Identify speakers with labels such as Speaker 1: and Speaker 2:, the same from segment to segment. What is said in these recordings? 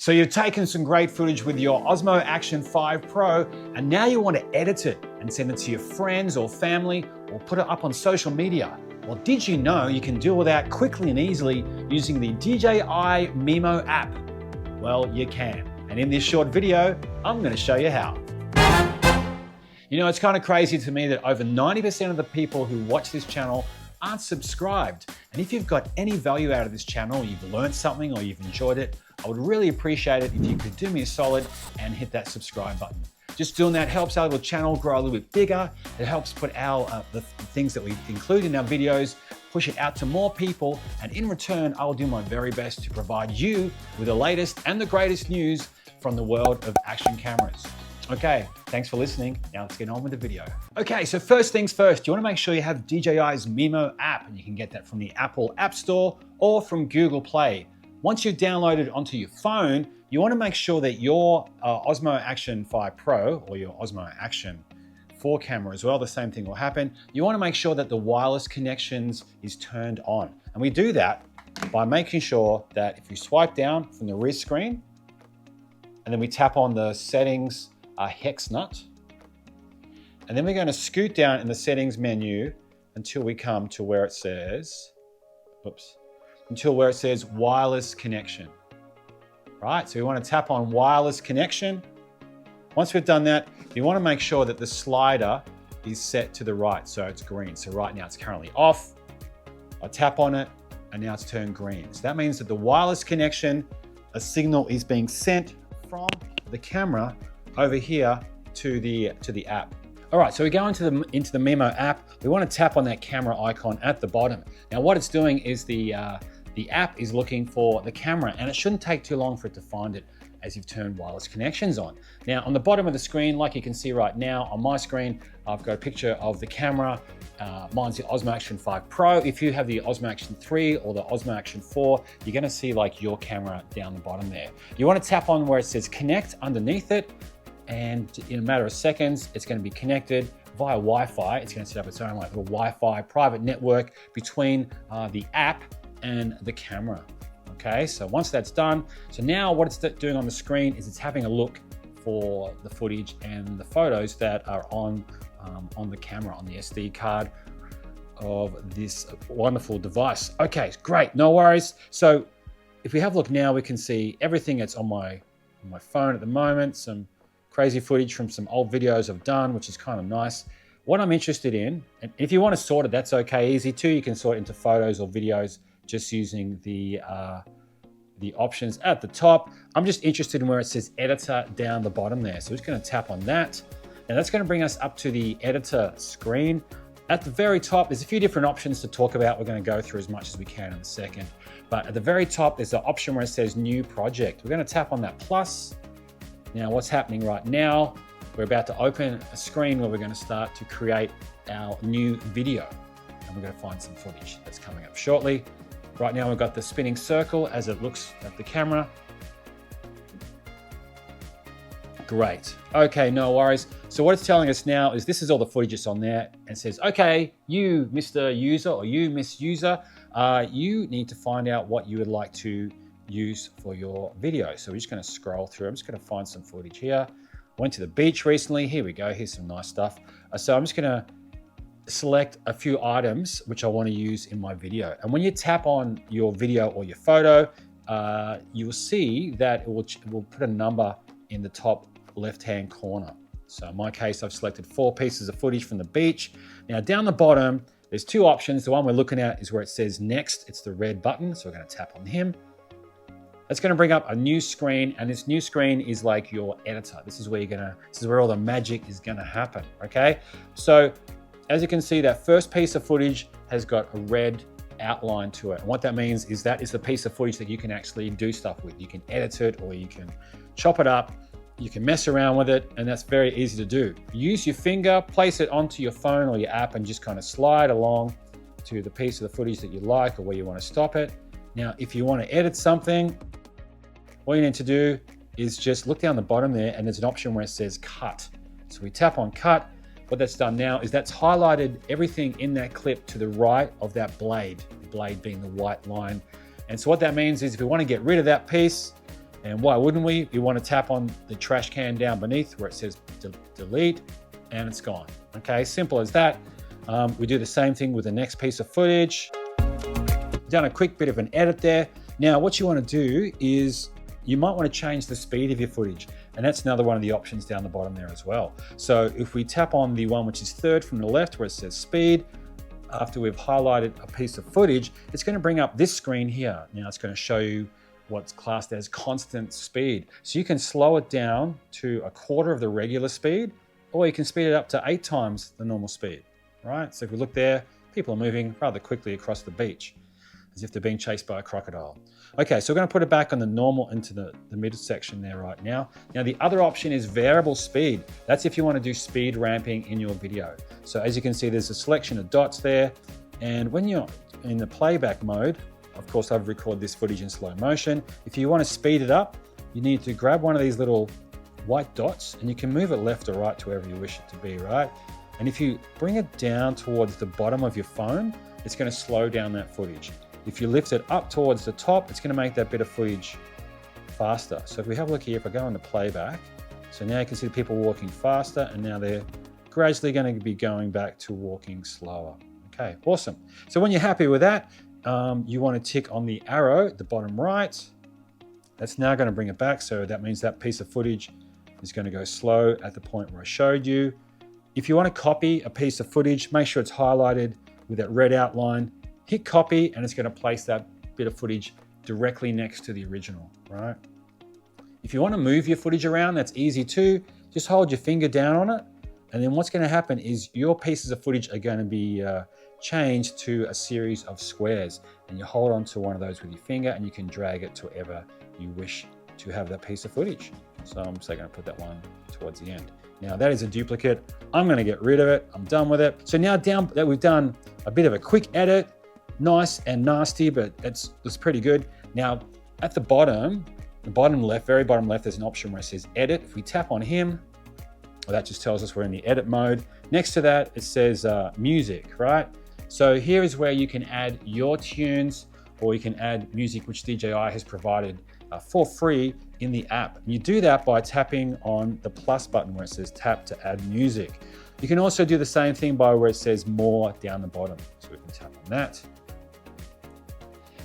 Speaker 1: So you've taken some great footage with your Osmo Action 5 Pro, and now you want to edit it and send it to your friends or family or put it up on social media. Well, did you know you can do all that quickly and easily using the DJI Mimo app? Well, you can. And in this short video, I'm going to show you how. You know, it's kind of crazy to me that over 90% of the people who watch this channel aren't subscribed. And if you've got any value out of this channel, you've learned something or you've enjoyed it, I would really appreciate it if you could do me a solid and hit that subscribe button. Just doing that helps our little channel grow a little bit bigger. It helps put our the things that we include in our videos, push it out to more people. And in return, I'll do my very best to provide you with the latest and the greatest news from the world of action cameras. Okay, thanks for listening. Now let's get on with the video. Okay, so first things first, you want to make sure you have DJI's Mimo app, and you can get that from the Apple App Store or from Google Play. Once you've downloaded onto your phone, you want to make sure that your Osmo Action 5 Pro or your Osmo Action 4 camera as well, the same thing will happen. You want to make sure that the wireless connections is turned on. And we do that by making sure that if you swipe down from the rear screen, and then we tap on the settings hex nut, and then we're going to scoot down in the settings menu until we come to where it says, wireless connection. Right, so we want to tap on wireless connection. Once we've done that, you want to make sure that the slider is set to the right, so it's green. So right now it's currently off. I tap on it, and now it's turned green. So that means that the wireless connection, a signal is being sent from the camera over here to the app. All right, so we go into the Mimo app. We want to tap on that camera icon at the bottom. Now what it's doing is the app is looking for the camera, and it shouldn't take too long for it to find it as you've turned wireless connections on. Now on the bottom of the screen, like you can see right now on my screen, I've got a picture of the camera. Mine's the Osmo Action 5 Pro. If you have the Osmo Action 3 or the Osmo Action 4, you're gonna see like your camera down the bottom there. You wanna tap on where it says connect underneath it, and in a matter of seconds, it's gonna be connected via Wi-Fi. It's gonna set up its own like little Wi-Fi private network between the app and the camera. Okay, so once that's done, so now what it's doing on the screen is it's having a look for the footage and the photos that are on the camera, on the SD card of this wonderful device. Okay, great, no worries. So if we have a look now, we can see everything that's on my phone at the moment, some crazy footage from some old videos I've done, which is kind of nice. What I'm interested in, and if you want to sort it, that's okay, easy too. You can sort it into photos or videos just using the options at the top. I'm just interested in where it says editor down the bottom there. So we're just going to tap on that. And that's going to bring us up to the editor screen. At the very top, there's a few different options to talk about. We're going to go through as much as we can in a second. But at the very top, there's an option where it says new project. We're going to tap on that plus. Now what's happening right now, we're about to open a screen where we're going to start to create our new video. And we're going to find some footage that's coming up shortly. Right now we've got the spinning circle as it looks at the camera. Great. Okay, no worries. So what it's telling us now is this is all the footage that's on there, and it says, okay, you, Mr. User, or you, Miss User, you need to find out what you would like to use for your video. So we're just going to scroll through. I'm just going to find some footage here. Went to the beach recently. Here we go. Here's some nice stuff. So I'm just going to select a few items which I want to use in my video. And when you tap on your video or your photo, you'll see that it will put a number in the top left-hand corner. So in my case, I've selected 4 pieces of footage from the beach. Now down the bottom, there's 2 options. The one we're looking at is where it says next. It's the red button. So we're going to tap on him. That's going to bring up a new screen, and this new screen is like your editor. This is where all the magic is going to happen. Okay. So as you can see, that first piece of footage has got a red outline to it. And what that means is that is the piece of footage that you can actually do stuff with. You can edit it, or you can chop it up. You can mess around with it, and that's very easy to do. Use your finger, place it onto your phone or your app, and just kind of slide along to the piece of the footage that you like or where you want to stop it. Now, if you want to edit something, all you need to do is just look down the bottom there, and there's an option where it says cut. So we tap on cut. What that's done now is that's highlighted everything in that clip to the right of that blade, the blade being the white line. And so what that means is if we want to get rid of that piece, And why wouldn't we? We want to tap on the trash can down beneath where it says delete, and it's gone. Okay, simple as that. We do the same thing with the next piece of footage. Done a quick bit of an edit there. Now, what you want to do is you might want to change the speed of your footage. And that's another one of the options down the bottom there as well. So if we tap on the one which is third from the left where it says speed, after we've highlighted a piece of footage, it's going to bring up this screen here. Now it's going to show you what's classed as constant speed. So you can slow it down to 1/4 of the regular speed, or you can speed it up to 8 times the normal speed, right? So if we look there, people are moving rather quickly across the beach, as if they're being chased by a crocodile. Okay, so we're going to put it back on the normal into the middle section there right now. Now the other option is variable speed. That's if you want to do speed ramping in your video. So as you can see, there's a selection of dots there. And when you're in the playback mode, of course I've recorded this footage in slow motion. If you want to speed it up, you need to grab one of these little white dots and you can move it left or right to wherever you wish it to be, right? And if you bring it down towards the bottom of your phone, it's going to slow down that footage. If you lift it up towards the top, it's going to make that bit of footage faster. So if we have a look here, if I go into playback, so now you can see the people walking faster, and now they're gradually going to be going back to walking slower. Okay, awesome. So when you're happy with that, you want to tick on the arrow at the bottom right. That's now going to bring it back. So that means that piece of footage is going to go slow at the point where I showed you. If you want to copy a piece of footage, make sure it's highlighted with that red outline. Hit copy, and it's going to place that bit of footage directly next to the original, right? If you want to move your footage around, that's easy too. Just hold your finger down on it, and then what's going to happen is your pieces of footage are going to be changed to a series of squares, and you hold on to one of those with your finger, and you can drag it to wherever you wish to have that piece of footage. So I'm just going to put that one towards the end. Now that is a duplicate. I'm going to get rid of it. I'm done with it. So now down that we've done a bit of a quick edit, nice and nasty, but it's pretty good. Now at the bottom left, very bottom left, there's an option where it says edit. If we tap on him, well, that just tells us we're in the edit mode. Next to that, it says music, right? So here is where you can add your tunes, or you can add music which DJI has provided for free in the app. And you do that by tapping on the plus button where it says tap to add music. You can also do the same thing by where it says more down the bottom. So we can tap on that.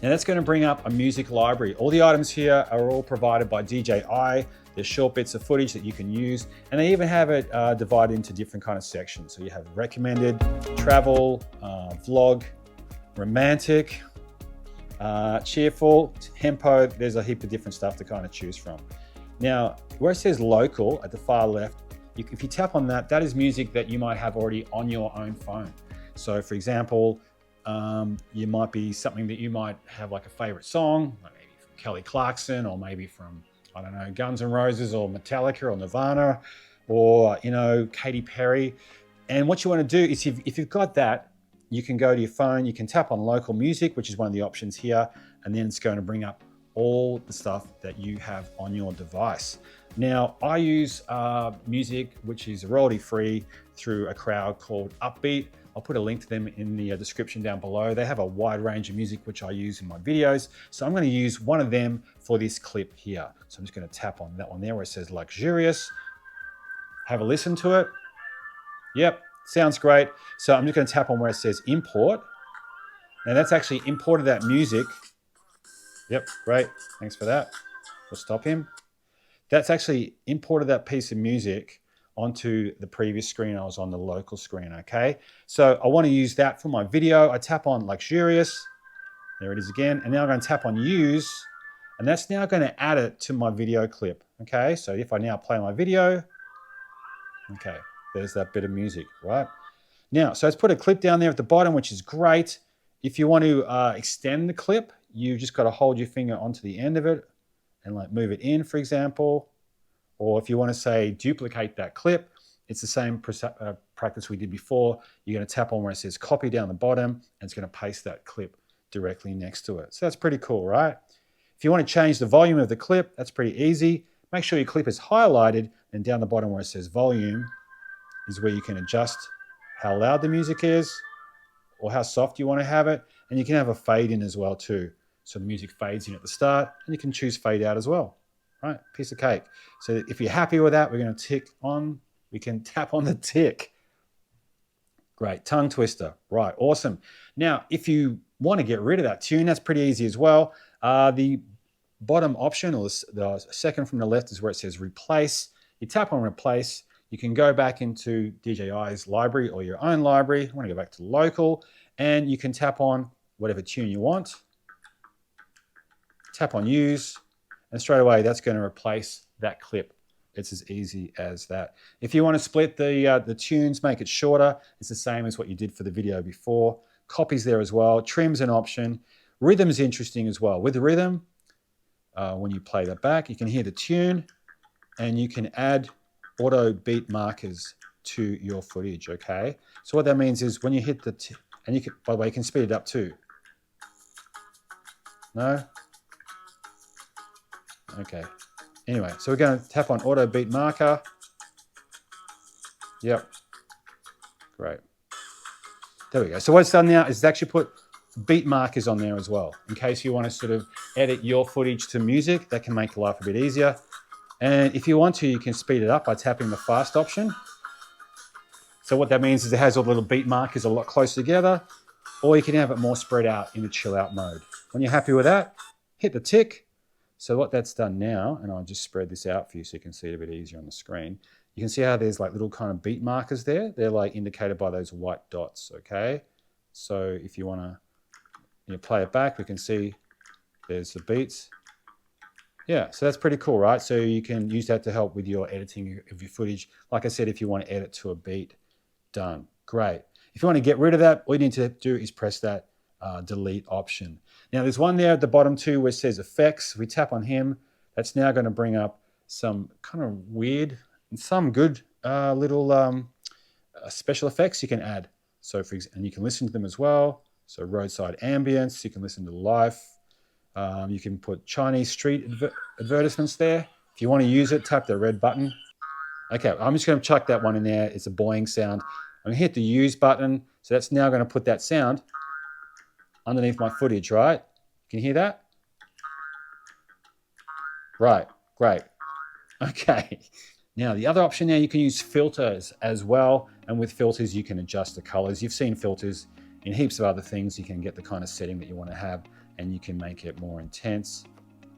Speaker 1: Now that's going to bring up a music library. All the items here are all provided by DJI. There's short bits of footage that you can use, and they even have it divided into different kind of sections. So you have recommended, travel, vlog, romantic, cheerful, tempo. There's a heap of different stuff to kind of choose from. Now, where it says local at the far left, if you tap on that, that is music that you might have already on your own phone. So for example, you might be something that you might have like a favorite song, like maybe from Kelly Clarkson, or maybe from, I don't know, Guns N' Roses or Metallica or Nirvana, or, you know, Katy Perry. And what you want to do is if you've got that, you can go to your phone, you can tap on local music, which is one of the options here, and then it's going to bring up all the stuff that you have on your device. Now, I use music which is royalty free through a crowd called Upbeat. I'll put a link to them in the description down below. They have a wide range of music which I use in my videos. So I'm going to use one of them for this clip here. So I'm just going to tap on that one there where it says luxurious. Have a listen to it. Yep, sounds great. So I'm just going to tap on where it says import. Now that's actually imported that music. Yep, great. Thanks for that. We'll stop him. That's actually imported that piece of music onto the previous screen. I was on the local screen, okay? So I want to use that for my video. I tap on luxurious. There it is again. And now I'm going to tap on use. And that's now going to add it to my video clip, okay? So if I now play my video, okay, there's that bit of music, right? Now, so it's put a clip down there at the bottom, which is great. If you want to extend the clip, you just got to hold your finger onto the end of it and like move it in, for example. Or if you want to say duplicate that clip, it's the same practice we did before. You're going to tap on where it says copy down the bottom, and it's going to paste that clip directly next to it. So that's pretty cool, right? If you want to change the volume of the clip, that's pretty easy. Make sure your clip is highlighted, and down the bottom where it says volume is where you can adjust how loud the music is or how soft you want to have it. And you can have a fade in as well too. So the music fades in at the start, and you can choose fade out as well. right? Piece of cake. So if you're happy with that, we're going to we can tap on the tick. Great, tongue twister. Right, awesome. Now, if you want to get rid of that tune, that's pretty easy as well. The bottom option, or the second from the left, is where it says replace. You tap on replace. You can go back into DJI's library or your own library. I want to go back to local, and you can tap on whatever tune you want. Tap on use, and straight away that's going to replace that clip. It's as easy as that. If you want to split the tunes, make it shorter, it's the same as what you did for the video before. Copies there as well. Trim's an option. Rhythm's interesting as well. With the rhythm, when you play that back, you can hear the tune, and you can add auto beat markers to your footage, okay? So what that means is when you hit the, and you can, by the way, you can speed it up too. No? Okay. Anyway, so we're going to tap on auto beat marker. Yep. Great. There we go. So what it's done now is it's actually put beat markers on there as well, in case you want to sort of edit your footage to music. That can make life a bit easier. And if you want to, you can speed it up by tapping the fast option. So what that means is it has all the little beat markers a lot closer together, or you can have it more spread out in the chill out mode. When you're happy with that, hit the tick. So what that's done now, and I'll just spread this out for you so you can see it a bit easier on the screen. You can see how there's like little kind of beat markers there. They're like indicated by those white dots, okay? So if you want to play it back, we can see there's the beats. Yeah, so that's pretty cool, right? So you can use that to help with your editing of your footage. Like I said, if you want to edit to a beat, done. Great. If you want to get rid of that, all you need to do is press that delete option. Now there's one there at the bottom too where it says effects. We tap on him. That's now going to bring up some kind of weird and some good little special effects you can add. So and you can listen to them as well. So roadside ambience, you can listen to life. You can put Chinese street advertisements there. If you want to use it, tap the red button. Okay, I'm just going to chuck that one in there. It's a boing sound. I'm going to hit the use button. So that's now going to put that sound underneath my footage, right? Can you hear that? Right, great. Okay. Now the other option now, you can use filters as well. And with filters, you can adjust the colors. You've seen filters in heaps of other things. You can get the kind of setting that you want to have, and you can make it more intense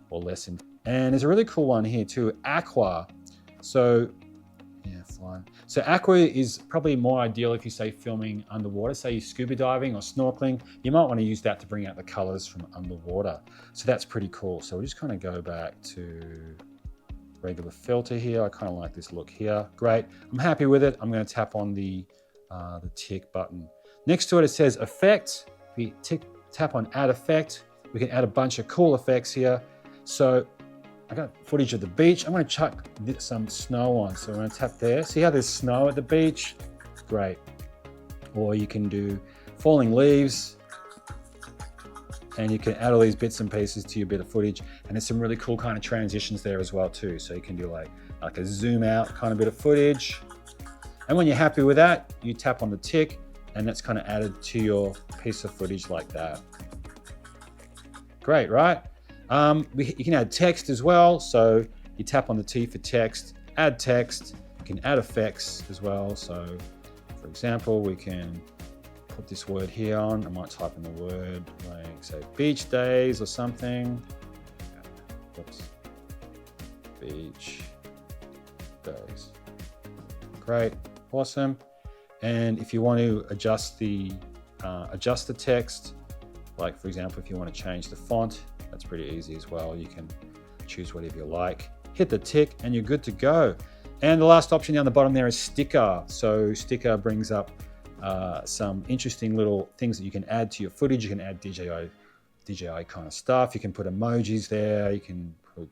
Speaker 1: or less intense. And there's a really cool one here too, aqua. So yeah, fine. So aqua is probably more ideal if you say filming underwater, say you're scuba diving or snorkeling. You might want to use that to bring out the colors from underwater. So that's pretty cool. So we'll just kind of go back to regular filter here. I kind of like this look here. Great. I'm happy with it. I'm going to tap on the tick button. Next to it, it says effect. If we tap on add effect, we can add a bunch of cool effects here. So I got footage of the beach. I'm going to chuck some snow on. So I'm going to tap there. See how there's snow at the beach? Great. Or you can do falling leaves, and you can add all these bits and pieces to your bit of footage. And there's some really cool kind of transitions there as well too. So you can do like a zoom out kind of bit of footage. And when you're happy with that, you tap on the tick, and that's kind of added to your piece of footage like that. Great, right? You can add text as well. So you tap on the T for text, add text. You can add effects as well. So for example, we can put this word here on. I might type in the word like say beach days or something. Oops. Beach days. Great, awesome. And if you want to adjust the text, like for example, if you want to change the font, that's pretty easy as well. You can choose whatever you like. Hit the tick and you're good to go. And the last option down the bottom there is sticker. So sticker brings up some interesting little things that you can add to your footage. You can add DJI kind of stuff. You can put emojis there. You can put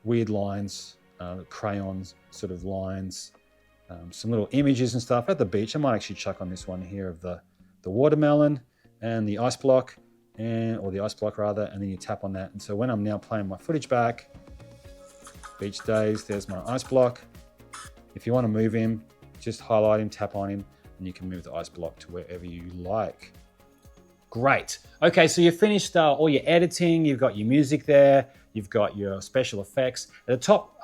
Speaker 1: weird lines, crayons sort of lines, some little images and stuff at the beach. I might actually chuck on this one here of the watermelon and the ice block. Or the ice block rather, and then you tap on that. And so when I'm now playing my footage back, beach days, there's my ice block. If you want to move him, just highlight him, tap on him, and you can move the ice block to wherever you like. Great. Okay, so you've finished all your editing. You've got your music there. You've got your special effects. At the top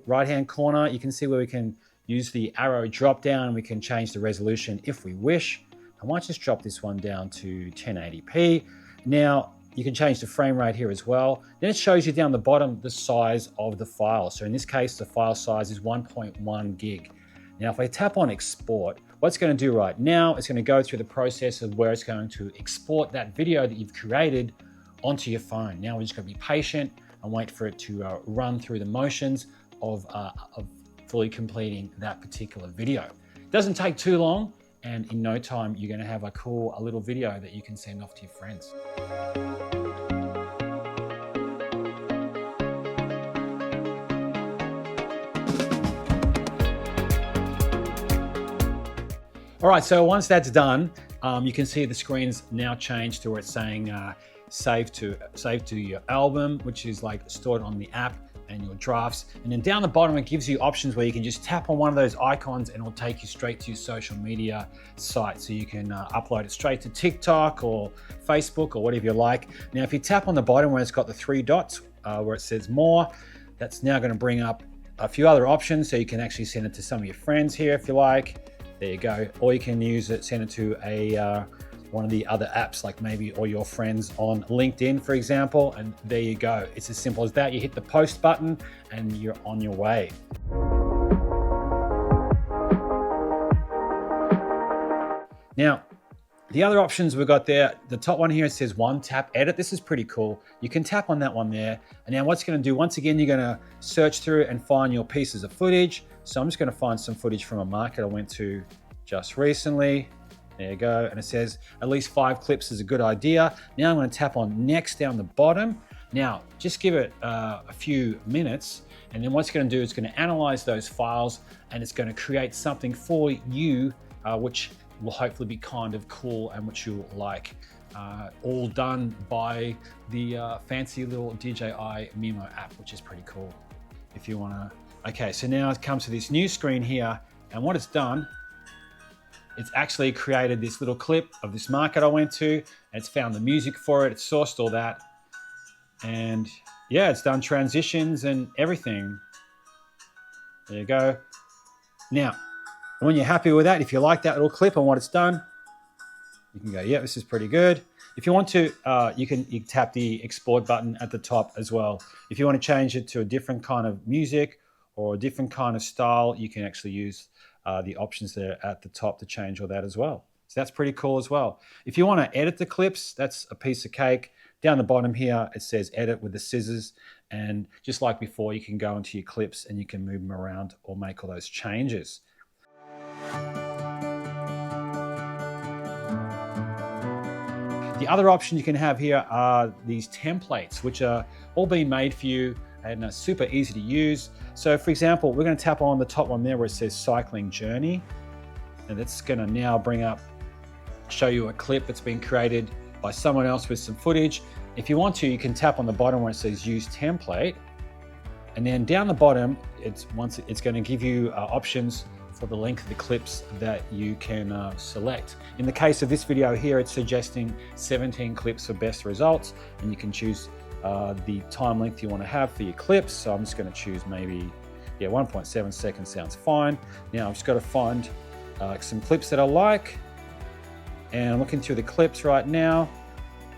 Speaker 1: right-hand corner, you can see where we can use the arrow drop down. We can change the resolution if we wish. I might just drop this one down to 1080p. Now, you can change the frame rate here as well. Then it shows you down the bottom the size of the file. So in this case, the file size is 1.1 gig. Now, if I tap on export, what it's going to do right now, it's going to go through the process of where it's going to export that video that you've created onto your phone. Now, we're just going to be patient and wait for it to run through the motions of fully completing that particular video. It doesn't take too long, and in no time, you're going to have a little video that you can send off to your friends. All right, so once that's done, you can see the screen's now changed to where it's saying save to your album, which is like stored on the app, and your drafts. And then down the bottom, it gives you options where you can just tap on one of those icons and it'll take you straight to your social media site. So you can upload it straight to TikTok or Facebook or whatever you like. Now, if you tap on the bottom where it's got the 3 dots where it says more, that's now going to bring up a few other options. So you can actually send it to some of your friends here if you like. There you go. Or you can use it, send it to one of the other apps, like maybe all your friends on LinkedIn, for example, and there you go. It's as simple as that. You hit the post button and you're on your way. Now, the other options we've got there, the top one here, it says one tap edit. This is pretty cool. You can tap on that one there. And now what's going to do, once again, you're going to search through and find your pieces of footage. So I'm just going to find some footage from a market I went to just recently. There you go. And it says at least 5 clips is a good idea. Now I'm going to tap on next down the bottom. Now, just give it a few minutes. And then what it's going to do is going to analyze those files and it's going to create something for you, which will hopefully be kind of cool and which you'll like. All done by the fancy little DJI Mimo app, which is pretty cool if you want to. Okay, so now it comes to this new screen here, and what it's done, it's actually created this little clip of this market I went to, and it's found the music for it, it's sourced all that, and yeah, it's done transitions and everything. There you go. Now, when you're happy with that, if you like that little clip and what it's done, you can go, yeah, this is pretty good. If you want to, you can tap the export button at the top as well. If you want to change it to a different kind of music or a different kind of style, you can actually use the options there at the top to change all that as well. So that's pretty cool as well. If you want to edit the clips, that's a piece of cake. Down the bottom here, it says edit with the scissors. And just like before, you can go into your clips and you can move them around or make all those changes. The other option you can have here are these templates, which are all being made for you and are super easy to use. So for example, we're going to tap on the top one there where it says cycling journey. And that's going to now show you a clip that's been created by someone else with some footage. If you want to, you can tap on the bottom where it says use template. And then down the bottom, it's going to give you options for the length of the clips that you can select. In the case of this video here, it's suggesting 17 clips for best results, and you can choose the time length you want to have for your clips. So I'm just going to choose maybe, 1.7 seconds sounds fine. Now I've just got to find some clips that I like, and I'm looking through the clips right now.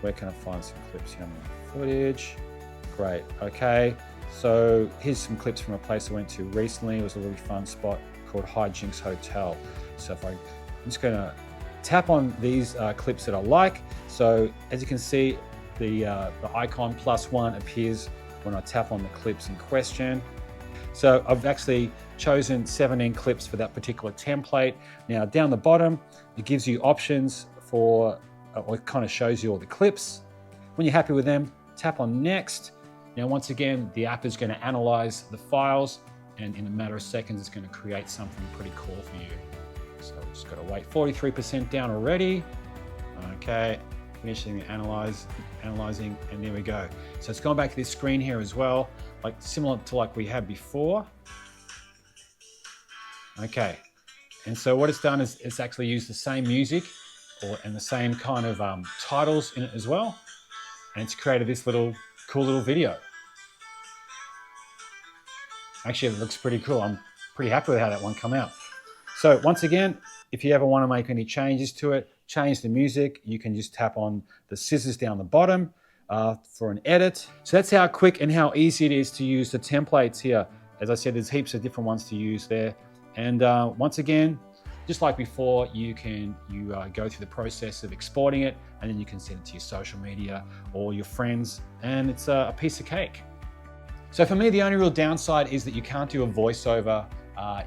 Speaker 1: Where can I find some clips here on my footage? Great, okay. So here's some clips from a place I went to recently. It was a really fun spot called Hijinks Hotel. So I'm just going to tap on these clips that I like. So as you can see, the icon +1 appears when I tap on the clips in question. So I've actually chosen 17 clips for that particular template. Now down the bottom, it gives you options for, or it kind of shows you all the clips. When you're happy with them, tap on next. Now once again, the app is going to analyze the files, and in a matter of seconds, it's going to create something pretty cool for you. So we've just got to wait. 43% down already. Okay, finishing analyzing, and there we go. So it's gone back to this screen here as well, like similar to like we had before. Okay, and so what it's done is it's actually used the same music and the same kind of titles in it as well, and it's created this cool little video. Actually, it looks pretty cool. I'm pretty happy with how that one come out. So once again, if you ever want to make any changes to it, change the music, you can just tap on the scissors down the bottom for an edit. So that's how quick and how easy it is to use the templates here. As I said, there's heaps of different ones to use there. And once again, just like before, you go through the process of exporting it, and then you can send it to your social media or your friends, and it's a piece of cake. So for me, the only real downside is that you can't do a voiceover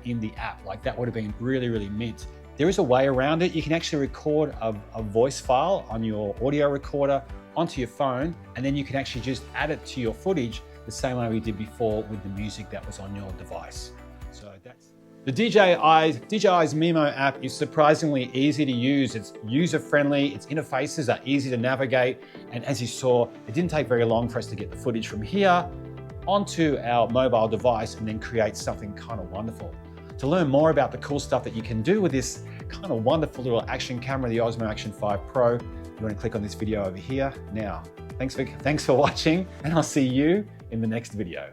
Speaker 1: in the app. Like, that would have been really, really mint. There is a way around it. You can actually record a voice file on your audio recorder onto your phone, and then you can actually just add it to your footage the same way we did before with the music that was on your device. So that's the DJI's Mimo app is surprisingly easy to use. It's user-friendly, its interfaces are easy to navigate, and as you saw, it didn't take very long for us to get the footage from here onto our mobile device and then create something kind of wonderful. To learn more about the cool stuff that you can do with this kind of wonderful little action camera, the Osmo Action 5 Pro, you want to click on this video over here. Now, thanks for watching, and I'll see you in the next video.